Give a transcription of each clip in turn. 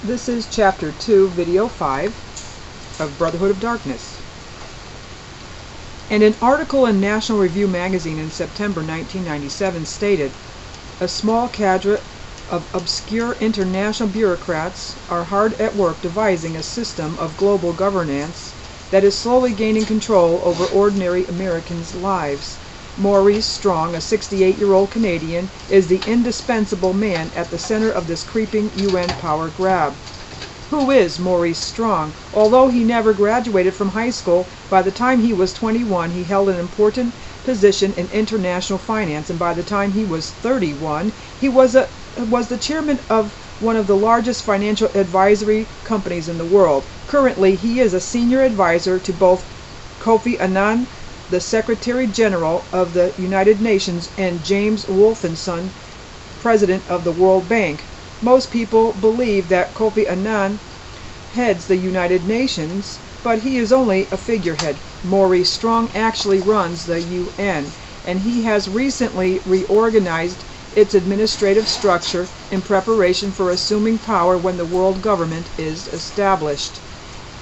This is Chapter 2, Video 5 of Brotherhood of Darkness. And an article in National Review magazine in September 1997 stated, "A small cadre of obscure international bureaucrats are hard at work devising a system of global governance that is slowly gaining control over ordinary Americans' lives. Maurice Strong, a 68-year-old Canadian, is the indispensable man at the center of this creeping UN power grab." Who is Maurice Strong? Although he never graduated from high school, by the time he was 21 he held an important position in international finance, and by the time he was 31 he was the chairman of one of the largest financial advisory companies in the world. Currently he is a senior advisor to both Kofi Annan, the Secretary General of the United Nations, and James Wolfensohn, President of the World Bank. Most people believe that Kofi Annan heads the United Nations, but he is only a figurehead. Maurice Strong actually runs the UN, and he has recently reorganized its administrative structure in preparation for assuming power when the world government is established.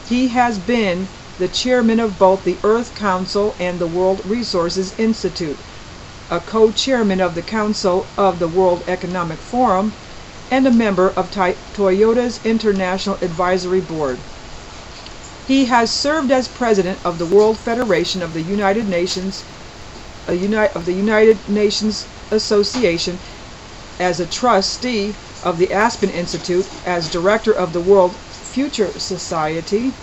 He has been the chairman of both the Earth Council and the World Resources Institute, a co-chairman of the Council of the World Economic Forum, and a member of Toyota's International Advisory Board. He has served as president of the World Federation of the United Nations, United Nations Association, as a trustee of the Aspen Institute, as director of the World Future Society,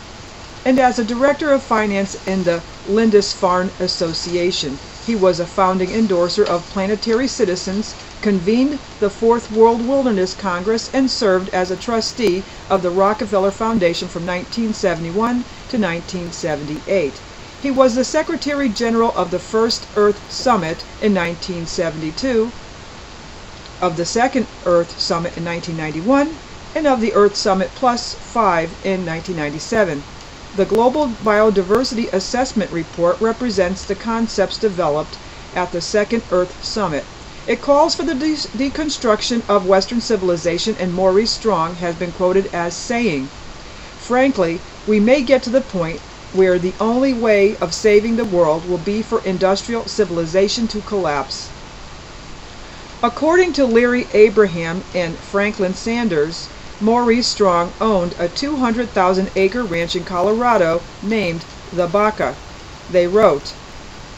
and as a director of finance in the Lindisfarne Association. He was a founding endorser of Planetary Citizens, convened the Fourth World Wilderness Congress, and served as a trustee of the Rockefeller Foundation from 1971 to 1978. He was the Secretary General of the First Earth Summit in 1972, of the Second Earth Summit in 1991, and of the Earth Summit Plus 5 in 1997. The Global Biodiversity Assessment Report represents the concepts developed at the Second Earth Summit. It calls for the deconstruction of Western civilization, and Maurice Strong has been quoted as saying, "Frankly, we may get to the point where the only way of saving the world will be for industrial civilization to collapse." According to Larry Abraham and Franklin Sanders, Maurice Strong owned a 200,000-acre ranch in Colorado named the Baca. They wrote,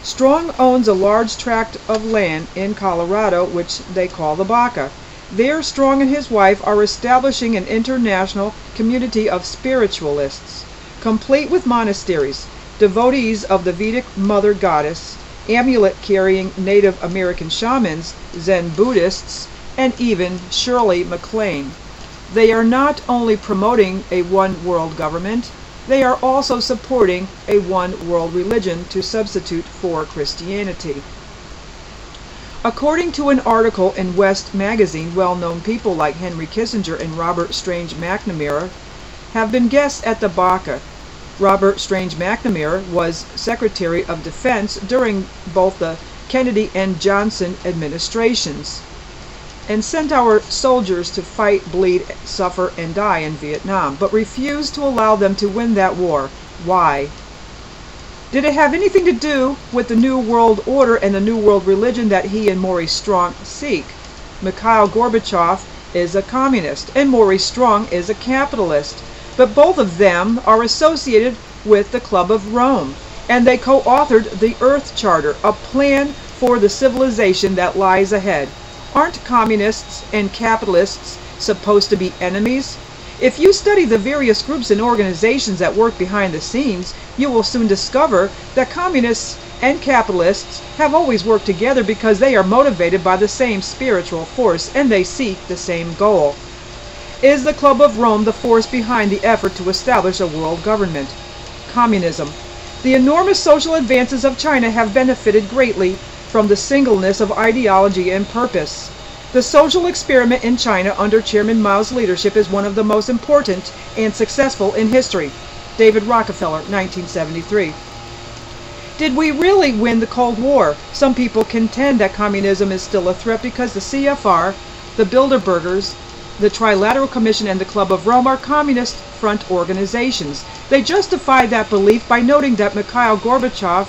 "Strong owns a large tract of land in Colorado which they call the Baca. There Strong and his wife are establishing an international community of spiritualists, complete with monasteries, devotees of the Vedic Mother Goddess, amulet-carrying Native American shamans, Zen Buddhists, and even Shirley MacLaine. They are not only promoting a one-world government, they are also supporting a one-world religion to substitute for Christianity." According to an article in West magazine, well-known people like Henry Kissinger and Robert Strange McNamara have been guests at the Baca. Robert Strange McNamara was Secretary of Defense during both the Kennedy and Johnson administrations, and sent our soldiers to fight, bleed, suffer, and die in Vietnam, but refused to allow them to win that war. Why? Did it have anything to do with the New World Order and the New World Religion that he and Maurice Strong seek? Mikhail Gorbachev is a communist, and Maurice Strong is a capitalist, but both of them are associated with the Club of Rome, and they co-authored the Earth Charter, a plan for the civilization that lies ahead. Aren't communists and capitalists supposed to be enemies? If you study the various groups and organizations that work behind the scenes, you will soon discover that communists and capitalists have always worked together because they are motivated by the same spiritual force and they seek the same goal. Is the Club of Rome the force behind the effort to establish a world government? Communism. The enormous social advances of China have benefited greatly from the singleness of ideology and purpose. The social experiment in China under Chairman Mao's leadership is one of the most important and successful in history. David Rockefeller, 1973. Did we really win the Cold War? Some people contend that communism is still a threat because the CFR, the Bilderbergers, The Trilateral Commission and the Club of Rome are communist front organizations. They justify that belief by noting that Mikhail Gorbachev,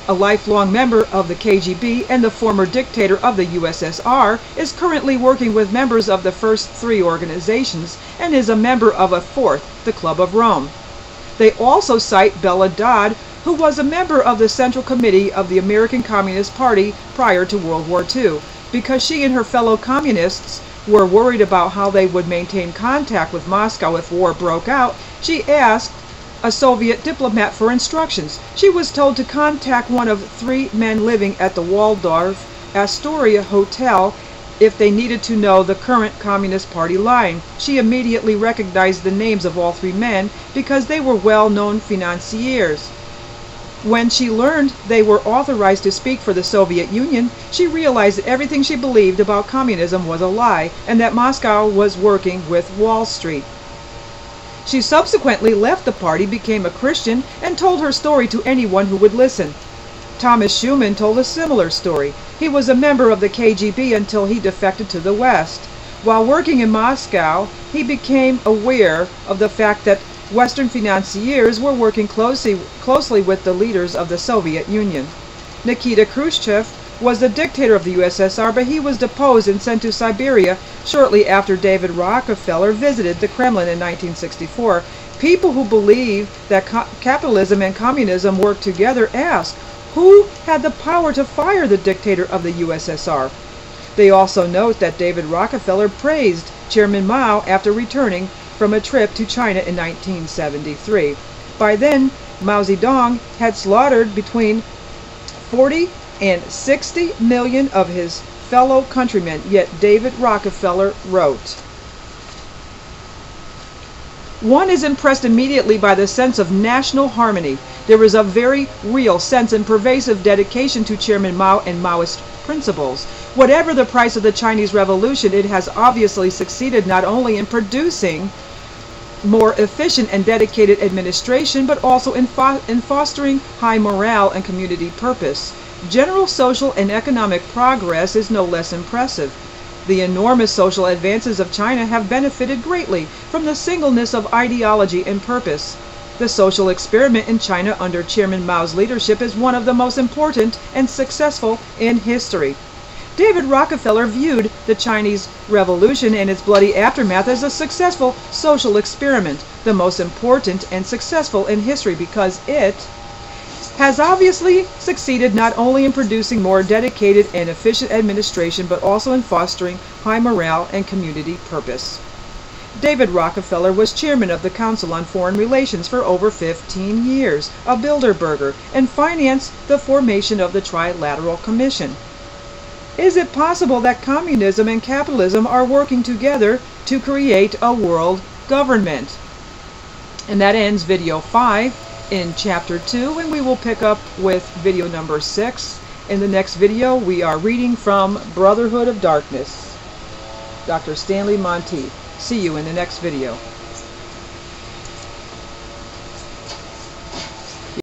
a lifelong member of the KGB and the former dictator of the USSR, is currently working with members of the first three organizations and is a member of a fourth, the Club of Rome. They also cite Bella Dodd, who was a member of the Central Committee of the American Communist Party prior to World War II. Because she and her fellow communists were worried about how they would maintain contact with Moscow if war broke out, she asked a Soviet diplomat for instructions. She was told to contact one of three men living at the Waldorf Astoria Hotel if they needed to know the current Communist Party line. She immediately recognized the names of all three men because they were well-known financiers. When she learned they were authorized to speak for the Soviet Union, she realized that everything she believed about communism was a lie and that Moscow was working with Wall Street. She subsequently left the party, became a Christian, and told her story to anyone who would listen. Thomas Schumann told a similar story. He was a member of the KGB until he defected to the West. While working in Moscow, he became aware of the fact that Western financiers were working closely with the leaders of the Soviet Union. Nikita Khrushchev was the dictator of the USSR, but he was deposed and sent to Siberia shortly after David Rockefeller visited the Kremlin in 1964. People who believe that capitalism and communism work together ask, who had the power to fire the dictator of the USSR? They also note that David Rockefeller praised Chairman Mao after returning from a trip to China in 1973. By then, Mao Zedong had slaughtered between 40 and 60 million of his fellow countrymen, yet David Rockefeller wrote, "One is impressed immediately by the sense of national harmony. There is a very real sense and pervasive dedication to Chairman Mao and Maoist principles. Whatever the price of the Chinese Revolution, it has obviously succeeded not only in producing more efficient and dedicated administration, but also in fostering high morale and community purpose. General social and economic progress is no less impressive. The enormous social advances of China have benefited greatly from the singleness of ideology and purpose. The social experiment in China under Chairman Mao's leadership is one of the most important and successful in history." David Rockefeller viewed the Chinese Revolution and its bloody aftermath as a successful social experiment, the most important and successful in history because it has obviously succeeded not only in producing more dedicated and efficient administration, but also in fostering high morale and community purpose. David Rockefeller was chairman of the Council on Foreign Relations for over 15 years, a Bilderberger, and financed the formation of the Trilateral Commission. Is it possible that communism and capitalism are working together to create a world government? And that ends video 5 in chapter 2, and we will pick up with video number 6. In the next video, we are reading from Brotherhood of Darkness. Dr. Stanley Monteith. See you in the next video.